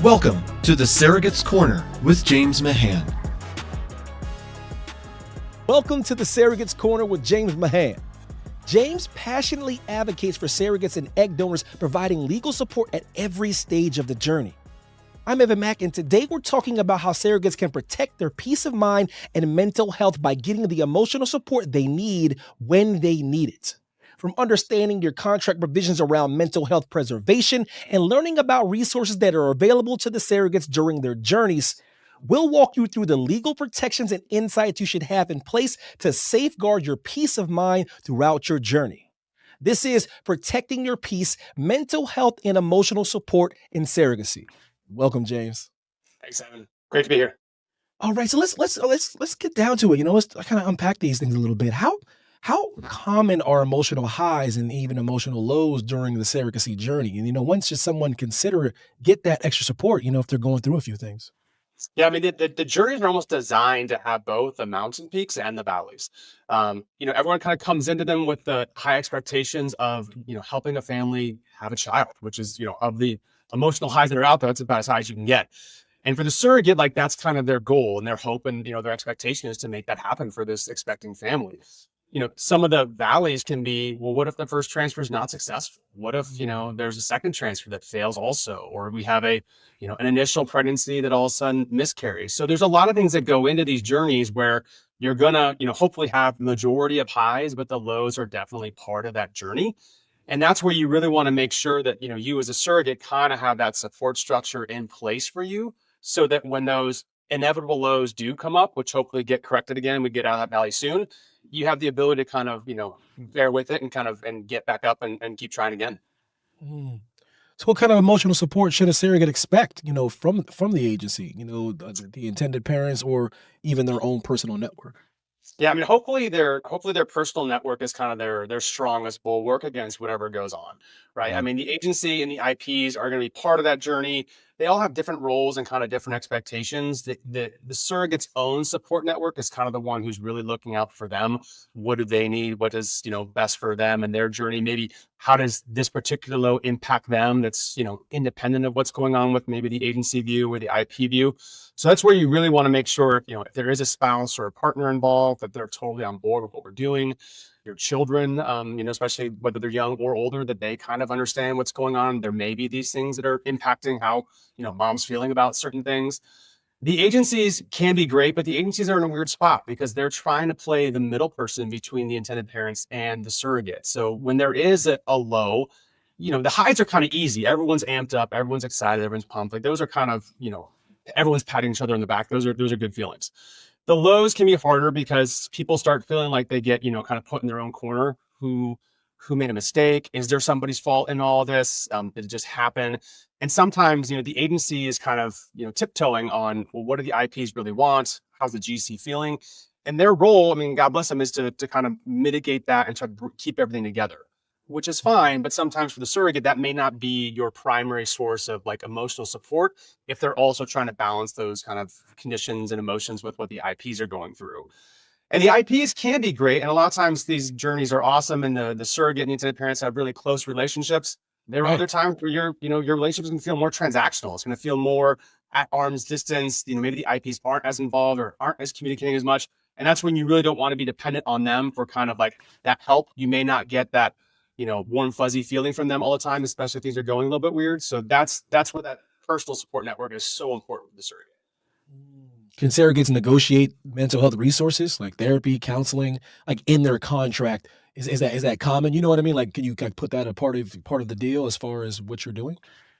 Welcome to the Surrogates Corner with James Mahan. Welcome to the Surrogates Corner with James Mahan. James passionately advocates for surrogates and egg donors, providing legal support at every stage of the journey. I'm Evan Mack, and today we're talking about how surrogates can protect their peace of mind and mental health by getting the emotional support they need when they need it. From understanding your contract provisions around mental health preservation and learning about resources that are available to the surrogates during their journeys, we'll walk you through the legal protections and insights you should have in place to safeguard your peace of mind throughout your journey. This is Protecting Your Peace, Mental Health and Emotional Support in Surrogacy. Welcome, James. Thanks, Evan. Great to be here. All right, so let's get down to it. Let's kind of unpack these things a little bit. How common are emotional highs and even emotional lows during the surrogacy journey? And when should someone consider get that extra support? If they're going through a few things. Yeah, I mean, the journeys are almost designed to have both the mountain peaks and the valleys. Everyone kind of comes into them with the high expectations of, helping a family have a child, which is, of the emotional highs that are out there, that's about as high as you can get. And for the surrogate, that's kind of their goal and their hope and, their expectation is to make that happen for this expecting family. Some of the valleys can be, well, what if the first transfer is not successful? What if, there's a second transfer that fails also, or we have an initial pregnancy that all of a sudden miscarries. So there's a lot of things that go into these journeys where you're gonna, hopefully have the majority of highs, but the lows are definitely part of that journey. And that's where you really want to make sure that, you as a surrogate kind of have that support structure in place for you so that when those inevitable lows do come up, which hopefully get corrected again, we get out of that valley soon, you have the ability to kind of, bear with it and get back up and keep trying again. So what kind of emotional support should a surrogate expect, from the agency, the intended parents or even their own personal network? Yeah, I mean, hopefully their personal network is kind of their strongest bulwark against whatever goes on, right? I mean, the agency and the IPs are going to be part of that journey. They all have different roles and kind of different expectations. The surrogate's own support network is kind of the one who's really looking out for them. What do they need? What is, best for them and their journey? Maybe how does this particular low impact them? That's, independent of what's going on with maybe the agency view or the IP view. So that's where you really want to make sure, if there is a spouse or a partner involved, that they're totally on board with what we're doing. Your children, especially whether they're young or older, that they kind of understand what's going on. There may be these things that are impacting how, mom's feeling about certain things. The agencies can be great, but the agencies are in a weird spot because they're trying to play the middle person between the intended parents and the surrogate. So when there is a low, the highs are kind of easy. Everyone's amped up, everyone's excited, everyone's pumped. Like those are kind of, everyone's patting each other on the back. Those are good feelings. The lows can be harder because people start feeling like they get, kind of put in their own corner. Who made a mistake? Is there somebody's fault in all this? Did it just happen? And sometimes, the agency is kind of, tiptoeing on, well, what do the IPs really want? How's the GC feeling? And their role, I mean, God bless them, is to kind of mitigate that and try to keep everything together, which is fine. But sometimes for the surrogate, that may not be your primary source of emotional support if they're also trying to balance those kind of conditions and emotions with what the IPs are going through. And the IPs can be great. And a lot of times these journeys are awesome. And the surrogate and intended parents have really close relationships. There are other times where your relationship can feel more transactional. It's going to feel more at arm's distance. Maybe the IPs aren't as involved or aren't as communicating as much. And that's when you really don't want to be dependent on them for kind of that help. You may not get that, warm, fuzzy feeling from them all the time, especially if things are going a little bit weird. So that's where that personal support network is so important for the surrogate. Can surrogates negotiate mental health resources like therapy, counseling, in their contract? Is that common? You know what I mean? Can you put that a part of the deal as far as what you're doing?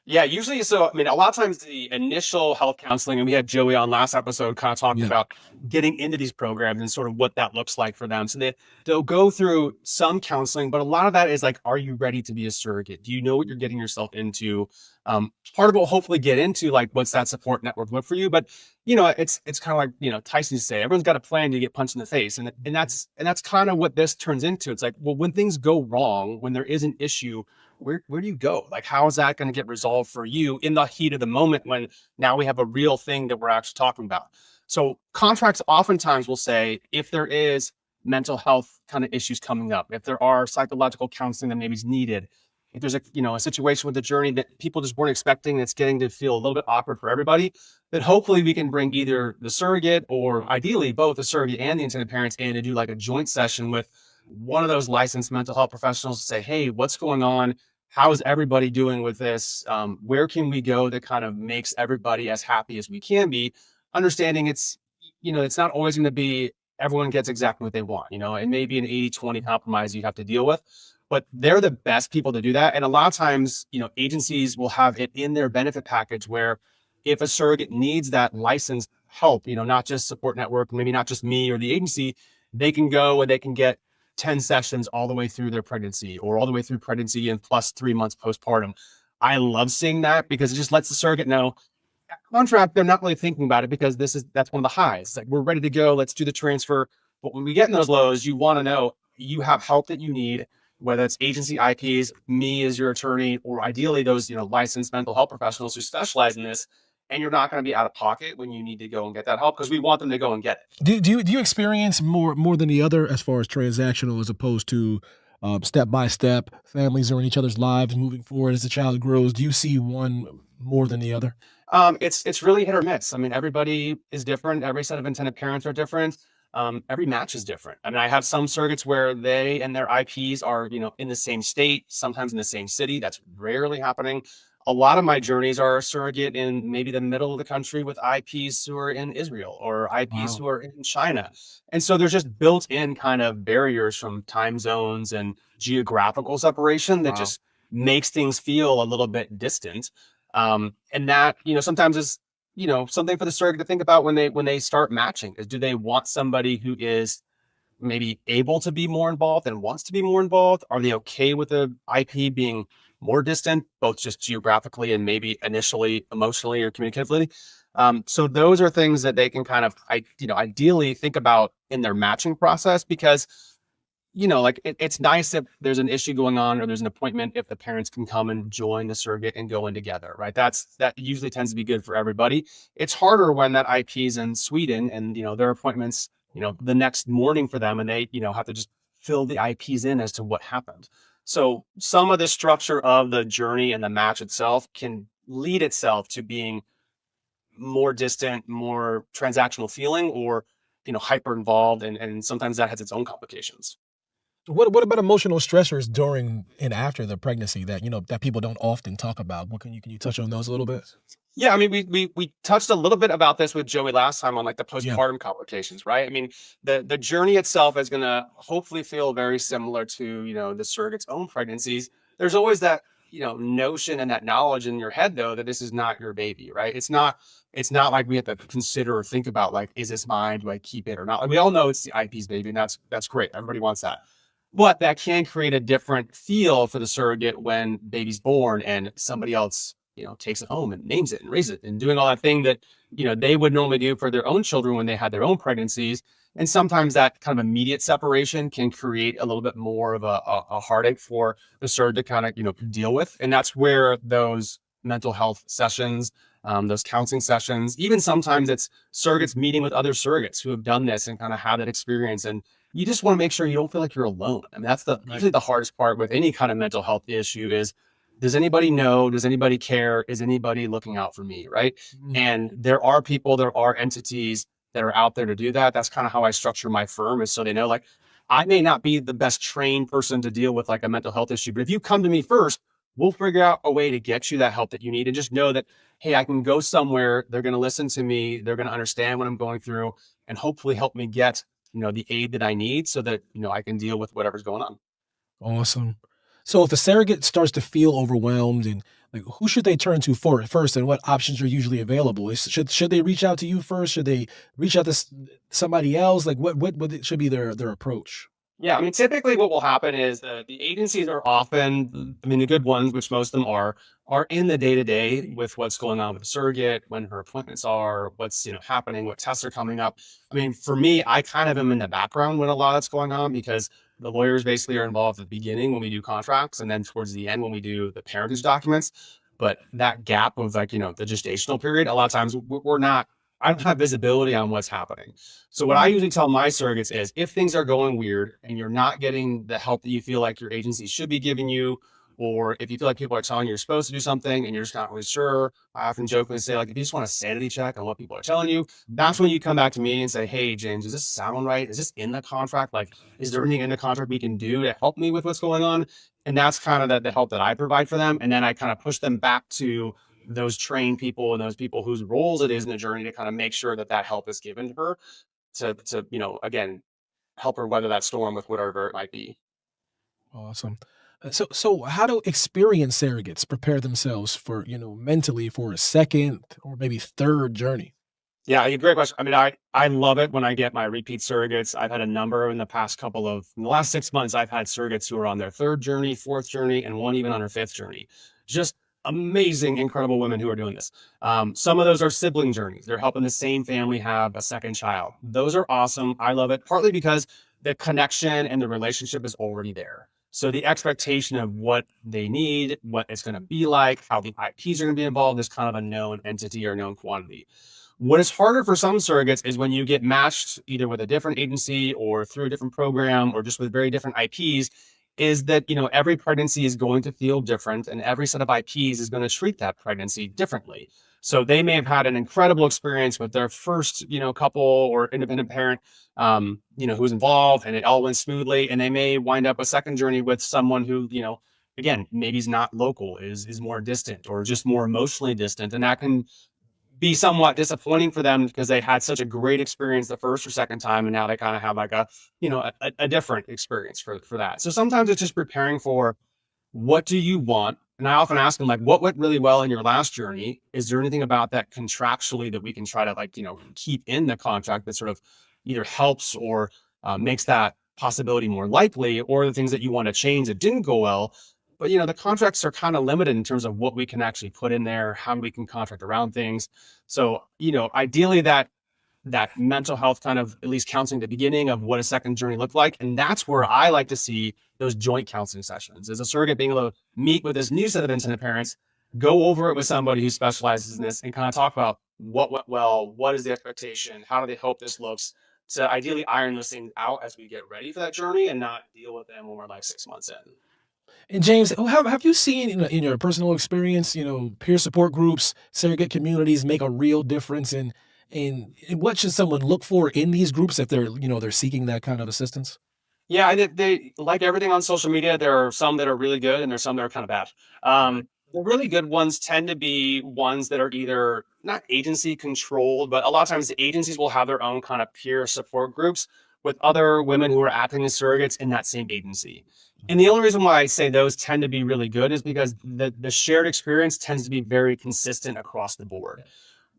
Yeah, usually. So, I mean, a lot of times the initial health counseling, and we had Joey on last episode kind of talking about getting into these programs and sort of what that looks like for them. So they'll go through some counseling, but a lot of that is are you ready to be a surrogate? Do you know what you're getting yourself into? Part of it will hopefully get into what's that support network look for you. But, it's kind of Tyson used to say, everyone's got a plan to get punched in the face. And that's kind of what this turns into. It's well, when things go wrong, when there is an issue, where do you go? How is that going to get resolved for you in the heat of the moment when now we have a real thing that we're actually talking about? So contracts oftentimes will say, if there is mental health kind of issues coming up, if there are psychological counseling that maybe is needed, if there's a situation with the journey that people just weren't expecting, that's getting to feel a little bit awkward for everybody, that hopefully we can bring either the surrogate or ideally both the surrogate and the intended parents in to do like a joint session with one of those licensed mental health professionals to say, hey, what's going on? How is everybody doing with this? Where can we go that kind of makes everybody as happy as we can be? Understanding it's not always going to be everyone gets exactly what they want. It may be an 80-20 compromise you have to deal with, but they're the best people to do that. And a lot of times, agencies will have it in their benefit package where if a surrogate needs that licensed help, not just support network, maybe not just me or the agency, they can go and they can get 10 sessions all the way through their pregnancy or all the way through pregnancy and plus 3 months postpartum. I love seeing that because it just lets the surrogate know contract, they're not really thinking about it because that's one of the highs. It's like, we're ready to go. Let's do the transfer. But when we get in those lows, you want to know you have help that you need, whether it's agency IPs, me as your attorney, or ideally those, licensed mental health professionals who specialize in this. And you're not going to be out of pocket when you need to go and get that help because we want them to go and get it. Do you experience more than the other as far as transactional as opposed to step by step? Families are in each other's lives moving forward as the child grows. Do you see one more than the other? It's really hit or miss. I mean, everybody is different. Every set of intended parents are different. Every match is different. I mean, I have some surrogates where they and their IPs are, in the same state, sometimes in the same city. That's rarely happening. A lot of my journeys are surrogate in maybe the middle of the country with IPs who are in Israel or IPs who are in China. And so there's just built-in kind of barriers from time zones and geographical separation that just makes things feel a little bit distant. And that, sometimes is, something for the surrogate to think about when they start matching is, do they want somebody who is maybe able to be more involved and wants to be more involved? Are they okay with the IP being more distant, both just geographically and maybe initially emotionally or communicatively? So those are things that they can kind of, ideally think about in their matching process because, it's nice if there's an issue going on or there's an appointment, if the parents can come and join the surrogate and go in together, right? That usually tends to be good for everybody. It's harder when that IP's in Sweden and, their appointments, the next morning for them and they, have to just fill the IPs in as to what happened. So some of the structure of the journey and the match itself can lead itself to being more distant, more transactional feeling or, hyper involved. And sometimes that has its own complications. What about emotional stressors during and after the pregnancy that that people don't often talk about? What can you touch on those a little bit? Yeah, I mean, we touched a little bit about this with Joey last time on like the postpartum complications, right? I mean, the journey itself is going to hopefully feel very similar to the surrogate's own pregnancies. There's always that notion and that knowledge in your head though that this is not your baby, right? It's not like we have to consider or think about like, is this mine? Do I keep it or not? Like, we all know it's the IP's baby, and that's great. Everybody wants that. But that can create a different feel for the surrogate when baby's born and somebody else, takes it home and names it and raises it and doing all that thing that, they would normally do for their own children when they had their own pregnancies. And sometimes that kind of immediate separation can create a little bit more of a heartache for the surrogate to kind of, deal with. And that's where those mental health sessions, those counseling sessions, even sometimes it's surrogates meeting with other surrogates who have done this and kind of have that experience. And you just want to make sure you don't feel like you're alone. I mean, that's usually the hardest part with any kind of mental health issue is, does anybody know? Does anybody care? Is anybody looking out for me? Right. Mm-hmm. And there are people, there are entities that are out there to do that. That's kind of how I structure my firm, is so they know, like, I may not be the best trained person to deal with like a mental health issue, but if you come to me first, we'll figure out a way to get you that help that you need. And just know that, hey, I can go somewhere. They're going to listen to me. They're going to understand what I'm going through and hopefully help me get the aid that I need so that, I can deal with whatever's going on. Awesome. So if a surrogate starts to feel overwhelmed, and like, who should they turn to first, and what options are usually available? Should they reach out to you first? Should they reach out to somebody else? Like what should be their approach? Yeah, I mean, typically what will happen is the agencies are often, I mean, the good ones, which most of them are in the day-to-day with what's going on with the surrogate, when her appointments are, what's, happening, what tests are coming up. I mean, for me, I kind of am in the background when a lot of that's going on because the lawyers basically are involved at the beginning when we do contracts and then towards the end when we do the parentage documents. But that gap of like, the gestational period, a lot of times I don't have visibility on what's happening. So what I usually tell my surrogates is, if things are going weird and you're not getting the help that you feel like your agency should be giving you, or if you feel like people are telling you you're supposed to do something and you're just not really sure, I often jokingly say, like, if you just want a sanity check on what people are telling you, that's when you come back to me and say, hey, James, does this sound right? Is this in the contract? Like, is there anything in the contract we can do to help me with what's going on? And that's kind of the help that I provide for them. And then I kind of push them back to those trained people and those people whose roles it is in the journey to kind of make sure that help is given to her to again, help her weather that storm with whatever it might be. Awesome. So how do experienced surrogates prepare themselves for, mentally for a second or maybe third journey? Yeah, great question. I mean, I love it when I get my repeat surrogates. I've had a number in the last 6 months, I've had surrogates who are on their third journey, fourth journey, and one even on her fifth journey. Just amazing, incredible women who are doing this. Some of those are sibling journeys. They're helping the same family have a second child. Those are awesome. I love it, partly because the connection and the relationship is already there. So the expectation of what they need, what it's going to be like, how the IPs are going to be involved is kind of a known entity or known quantity. What is harder for some surrogates is when you get matched either with a different agency or through a different program or just with very different IPs, is that, every pregnancy is going to feel different and every set of IPs is going to treat that pregnancy differently. So they may have had an incredible experience with their first, couple or independent parent, who's involved and it all went smoothly. And they may wind up a second journey with someone who, again, maybe is not local, is more distant or just more emotionally distant. And that can be somewhat disappointing for them because they had such a great experience the first or second time, and now they kind of have like a different experience for that. So sometimes it's just preparing for what do you want, and I often ask them like, what went really well in your last journey? Is there anything about that contractually that we can try to keep in the contract that sort of either helps or makes that possibility more likely, or the things that you want to change that didn't go well. But the contracts are kind of limited in terms of what we can actually put in there, how we can contract around things. So, ideally that mental health kind of at least counseling at the beginning of what a second journey looked like. And that's where I like to see those joint counseling sessions as a surrogate being able to meet with this new set of intended parents, go over it with somebody who specializes in this and kind of talk about what went well, what is the expectation, how do they hope this looks, to ideally iron those things out as we get ready for that journey and not deal with them when we're like 6 months in. And James, have you seen in your personal experience, peer support groups, surrogate communities make a real difference in what should someone look for in these groups if they're seeking that kind of assistance? Yeah, they like everything on social media. There are some that are really good, and there's some that are kind of bad. The really good ones tend to be ones that are either not agency controlled, but a lot of times the agencies will have their own kind of peer support groups with other women who are acting as surrogates in that same agency. And the only reason why I say those tend to be really good is because the shared experience tends to be very consistent across the board.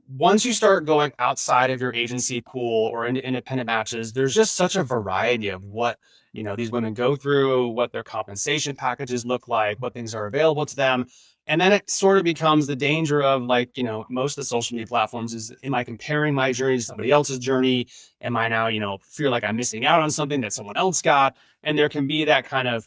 Once you start going outside of your agency pool or into independent matches, there's just such a variety of what these women go through, what their compensation packages look like, what things are available to them. And then it sort of becomes the danger of most of the social media platforms is, am I comparing my journey to somebody else's journey? Am I now, feel like I'm missing out on something that someone else got? And there can be that kind of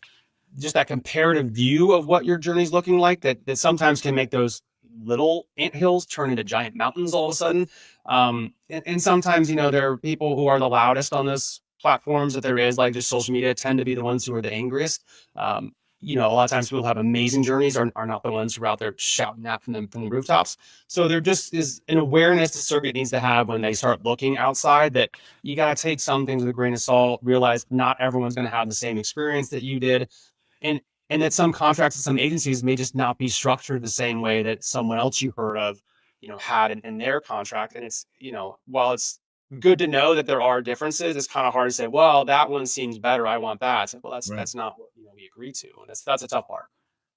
just that comparative view of what your journey is looking like that sometimes can make those little anthills turn into giant mountains all of a sudden. And sometimes, there are people who are the loudest on those platforms that there is, like just social media, tend to be the ones who are the angriest. A lot of times people who have amazing journeys are not the ones who are out there shouting that from the rooftops. So there just is an awareness the surrogate needs to have when they start looking outside that you got to take some things with a grain of salt, realize not everyone's going to have the same experience that you did. And and that some contracts and some agencies may just not be structured the same way that someone else you heard of, had in their contract. And it's, while it's good to know that there are differences, it's kind of hard to say, well, that one seems better. I want that. It's like, well, Right. that's not what we agree to. And that's a tough part.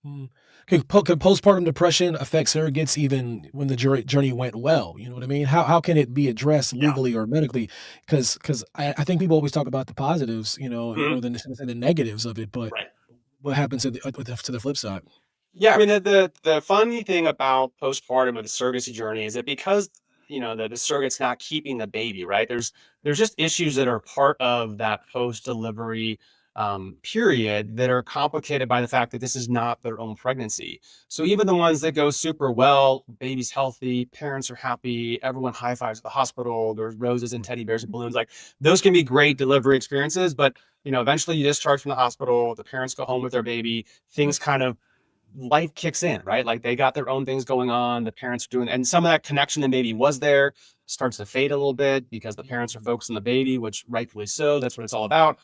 Mm. Can postpartum depression affect surrogates even when the journey went well? You know what I mean? How can it be addressed Yeah. legally or medically? Because I think people always talk about the positives, Mhm. more than the negatives of it. But Right. what happens to the flip side? Yeah, I mean the funny thing about postpartum with the surrogacy journey is that because the surrogate's not keeping the baby, right? There's just issues that are part of that post delivery period that are complicated by the fact that this is not their own pregnancy. So even the ones that go super well, baby's healthy, parents are happy, everyone high fives at the hospital, there's roses and teddy bears and balloons, like those can be great delivery experiences, but eventually you discharge from the hospital, the parents go home with their baby, things kind of life kicks in, right? Like they got their own things going on, the parents are doing, and some of that connection that maybe was there starts to fade a little bit because the parents are focused on the baby, which rightfully so, that's what it's all about.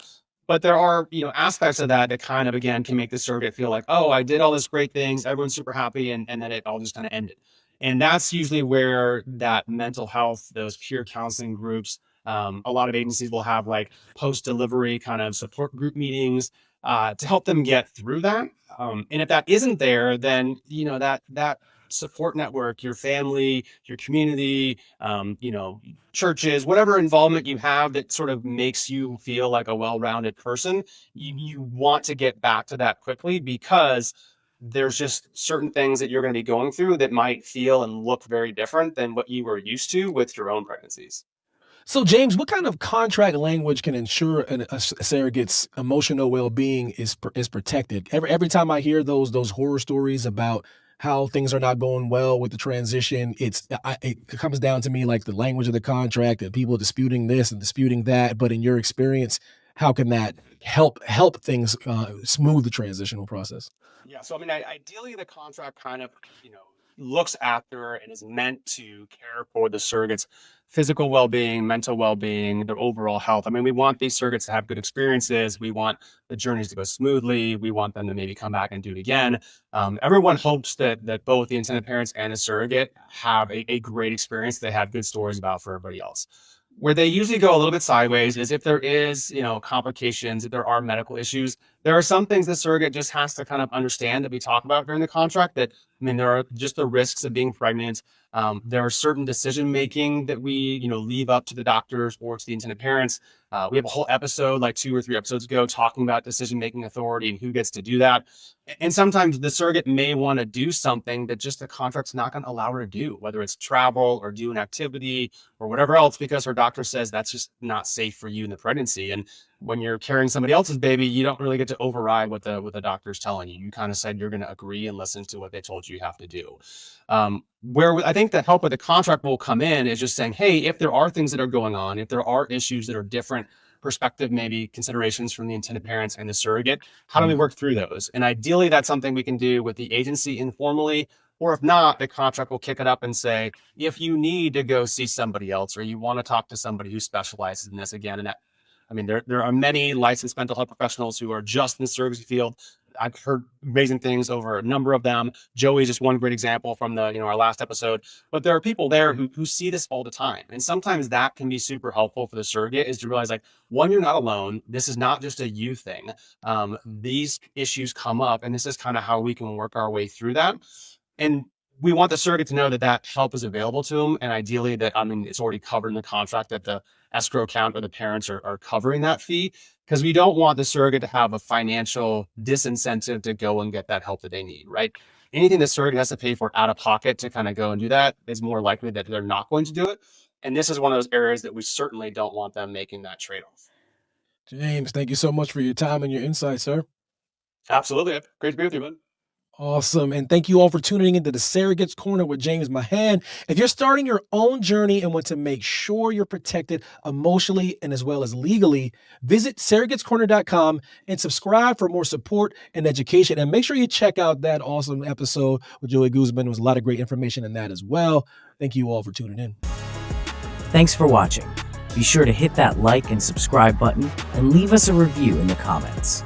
But there are, aspects of that that kind of, again, can make the surrogate feel like, oh, I did all this great things, everyone's super happy, and then it all just kind of ended. And that's usually where that mental health, those peer counseling groups, a lot of agencies will have like post-delivery kind of support group meetings to help them get through that. And if that isn't there, then that support network, your family, your community, churches, whatever involvement you have that sort of makes you feel like a well-rounded person, you want to get back to that quickly, because there's just certain things that you're going to be going through that might feel and look very different than what you were used to with your own pregnancies. So, James, what kind of contract language can ensure a surrogate's emotional well-being is protected? Every time I hear those horror stories about how things are not going well with the transition, it comes down to me like the language of the contract and people disputing this and disputing that. But in your experience, how can that help things smooth the transitional process? Yeah. So, I mean, ideally, the contract kind of, looks after and is meant to care for the surrogate's physical well-being, mental well-being, their overall health. I mean, we want these surrogates to have good experiences. We want the journeys to go smoothly. We want them to maybe come back and do it again. Everyone hopes that both the intended parents and the surrogate have a great experience they have good stories about for everybody else. Where they usually go a little bit sideways is if there is, complications, if there are medical issues. There are some things the surrogate just has to kind of understand that we talk about during the contract. That, I mean, there are just the risks of being pregnant. There are certain decision making that we, leave up to the doctors or to the intended parents. We have a whole episode, like 2 or 3 episodes ago, talking about decision making authority and who gets to do that. And sometimes the surrogate may want to do something that just the contract's not going to allow her to do, whether it's travel or do an activity or whatever else, because her doctor says that's just not safe for you in the pregnancy. And when you're carrying somebody else's baby, you don't really get to override what the doctor's telling you. You kind of said you're going to agree and listen to what they told you have to do. Where I think the help with the contract will come in is just saying, hey, if there are things that are going on, if there are issues that are different perspective, maybe considerations from the intended parents and the surrogate, how do we work through those? And ideally, that's something we can do with the agency informally. Or if not, the contract will kick it up and say, if you need to go see somebody else or you want to talk to somebody who specializes in this again. And that, I mean, there are many licensed mental health professionals who are just in the surrogacy field. I've heard amazing things over a number of them. Joey is just one great example from our last episode. But there are people there who see this all the time. And sometimes that can be super helpful for the surrogate, is to realize, like, one, you're not alone. This is not just a you thing. These issues come up, and this is kind of how we can work our way through that. And we want the surrogate to know that that help is available to them. And ideally that, I mean, it's already covered in the contract, that the escrow account or the parents are covering that fee, because we don't want the surrogate to have a financial disincentive to go and get that help that they need, right? Anything the surrogate has to pay for out of pocket to kind of go and do that is more likely that they're not going to do it. And this is one of those areas that we certainly don't want them making that trade-off. James, thank you so much for your time and your insight, sir. Absolutely. Great to be with you, bud. Awesome. And thank you all for tuning into the Surrogates Corner with James Mahan. If you're starting your own journey and want to make sure you're protected emotionally and as well as legally, visit surrogatescorner.com and subscribe for more support and education. And make sure you check out that awesome episode with Joey Guzman. There was a lot of great information in that as well. Thank you all for tuning in. Thanks for watching. Be sure to hit that like and subscribe button and leave us a review in the comments.